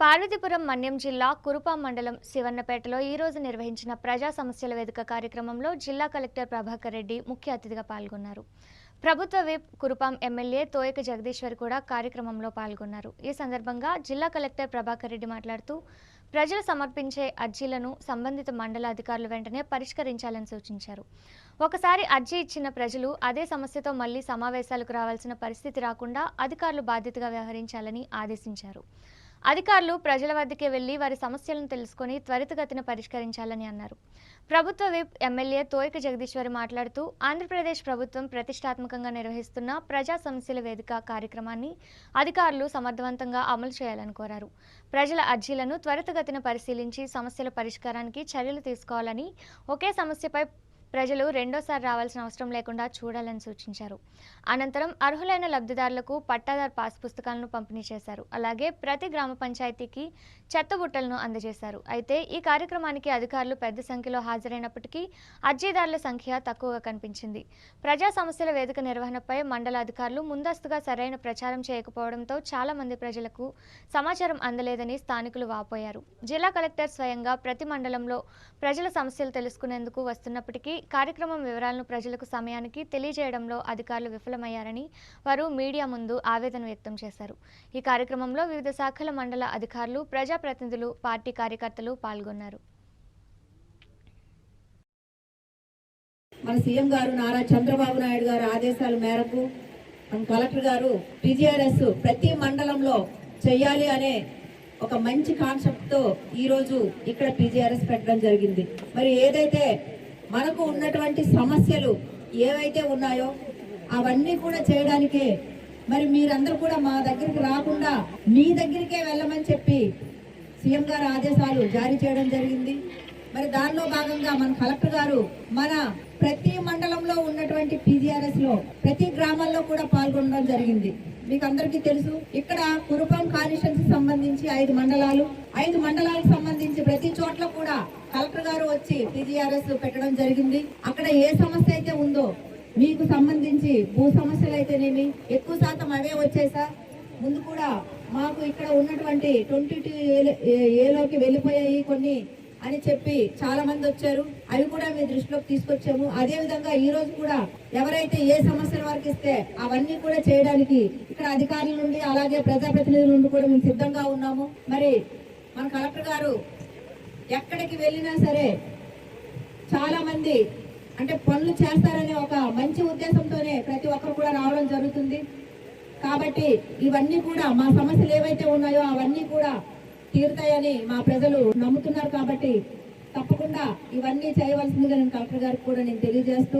పార్వతీపురం మన్యం జిల్లా కురుపాం మండలం శివన్నపేటలో ఈ రోజు నిర్వహించిన ప్రజా సమస్యల వేదిక కార్యక్రమంలో జిల్లా కలెక్టర్ ప్రభాకర్ రెడ్డి ముఖ్య అతిథిగా పాల్గొన్నారు. ప్రభుత్వ విప్ కురుపాం ఎమ్మెల్యే తోయక జగదీశ్వర్ కూడా కార్యక్రమంలో పాల్గొన్నారు. ఈ సందర్భంగా జిల్లా కలెక్టర్ ప్రభాకర్ రెడ్డి మాట్లాడుతూ ప్రజలు సమర్పించే అర్జీలను సంబంధిత మండల అధికారులు వెంటనే పరిష్కరించాలని సూచించారు. ఒకసారి అర్జీ ఇచ్చిన ప్రజలు అదే సమస్యతో మళ్లీ సమావేశాలకు రావాల్సిన పరిస్థితి రాకుండా అధికారులు బాధ్యతగా వ్యవహరించాలని ఆదేశించారు. అధికారులు ప్రజల వద్దకే వెళ్లి వారి సమస్యలను తెలుసుకుని త్వరితగతిన పరిష్కరించాలని అన్నారు. ప్రభుత్వ విప్ ఎమ్మెల్యే తోయక జగదీశ్వరి మాట్లాడుతూ ఆంధ్రప్రదేశ్ ప్రభుత్వం ప్రతిష్టాత్మకంగా నిర్వహిస్తున్న ప్రజా సమస్యల వేదిక కార్యక్రమాన్ని అధికారులు సమర్థవంతంగా అమలు చేయాలని కోరారు. ప్రజల అర్జీలను త్వరితగతిన పరిశీలించి సమస్యల పరిష్కారానికి చర్యలు తీసుకోవాలని, ఒకే సమస్యపై ప్రజలు రెండోసారి రావాల్సిన అవసరం లేకుండా చూడాలని సూచించారు. అనంతరం అర్హులైన లబ్ధిదారులకు పట్టాదారు పాస్ పుస్తకాలను పంపిణీ చేశారు. అలాగే ప్రతి గ్రామ పంచాయతీకి చెత్తబుట్టలను అందజేశారు. అయితే ఈ కార్యక్రమానికి అధికారులు పెద్ద సంఖ్యలో హాజరైనప్పటికీ అర్జీదారుల సంఖ్య తక్కువగా కనిపించింది. ప్రజా సమస్యల వేదిక నిర్వహణపై మండల అధికారులు ముందస్తుగా సరైన ప్రచారం చేయకపోవడంతో చాలా మంది ప్రజలకు సమాచారం అందలేదని స్థానికులు వాపోయారు. జిల్లా కలెక్టర్ స్వయంగా ప్రతి మండలంలో ప్రజల సమస్యలు తెలుసుకునేందుకు వస్తున్నప్పటికీ కార్యక్రమం వివరాలను ప్రజలకు సమయానికి తెలియజేయడంలో అధికారులు విఫలమయ్యారని వారు మీడియా ముందు ఆవేదన వ్యక్తం చేశారు. ఈ కార్యక్రమంలో వివిధ శాఖల మండల అధికారులు, ప్రజాప్రతినిధులు, పార్టీ కార్యకర్తలు పాల్గొన్నారు. మన సీఎం గారు నారా చంద్రబాబు నాయుడు గారు ఆదేశాల మేరకు మన కలెక్టర్ గారు పీజీఆర్ఎస్ ప్రతి మండలంలో చేయాలి అనే ఒక మంచి కాన్సెప్ట్తో ఈరోజు ఇక్కడ పీజీఆర్ఎస్ పెట్టడం జరిగింది. మరి ఏదైతే మనకు ఉన్నటువంటి సమస్యలు ఏవైతే ఉన్నాయో అవన్నీ కూడా చేయడానికే మరి మీరందరూ కూడా మా దగ్గరికి రాకుండా మీ దగ్గరికే వెళ్ళమని చెప్పి సీఎం గారు ఆదేశాలు జారీ చేయడం జరిగింది. మరి దానిలో భాగంగా మన కలెక్టర్ గారు మన ప్రతి మండలంలో ఉన్నటువంటి పీజీఆర్ఎస్ లో ప్రతి గ్రామాల్లో కూడా పాల్గొనడం జరిగింది. మీకు అందరికీ తెలుసు, ఇక్కడ కురుపాం కాన్స్టిట్యుయెన్సీ సంబంధించి 5 మండలాలకు సంబంధించి ప్రతి చోట్ల కూడా కలెక్టర్ గారు వచ్చి పీజీఆర్ఎస్ పెట్టడం జరిగింది. అక్కడ ఏ సమస్య అయితే ఉందో మీకు సంబంధించి భూ సమస్యలు అయితేనేమి ఎక్కువ శాతం అవే వచ్చేసా. ముందు కూడా మాకు ఇక్కడ ఉన్నటువంటి 22A వెళ్ళిపోయాయి కొన్ని అని చెప్పి చాలా మంది వచ్చారు. అవి కూడా మీ దృష్టిలోకి తీసుకొచ్చాము. అదే విధంగా ఈ రోజు కూడా ఎవరైతే ఏ సమస్యల వరకు ఇస్తే అవన్నీ కూడా చేయడానికి ఇక్కడ అధికారుల నుండి అలాగే ప్రజాప్రతినిధుల నుండి కూడా మేము సిద్ధంగా ఉన్నాము. మరి మన కలెక్టర్ గారు ఎక్కడికి వెళ్ళినా సరే చాలా మంది అంటే పనులు చేస్తారనే ఒక మంచి ఉద్దేశంతోనే ప్రతి ఒక్కరు కూడా రావడం జరుగుతుంది. కాబట్టి ఇవన్నీ కూడా మా సమస్యలు ఏవైతే ఉన్నాయో అవన్నీ కూడా తీరుతాయని మా ప్రజలు నమ్ముతున్నారు. కాబట్టి తప్పకుండా ఇవన్నీ చేయవలసిందిగా నేను కలెక్టర్ గారికి కూడా నేను తెలియజేస్తూ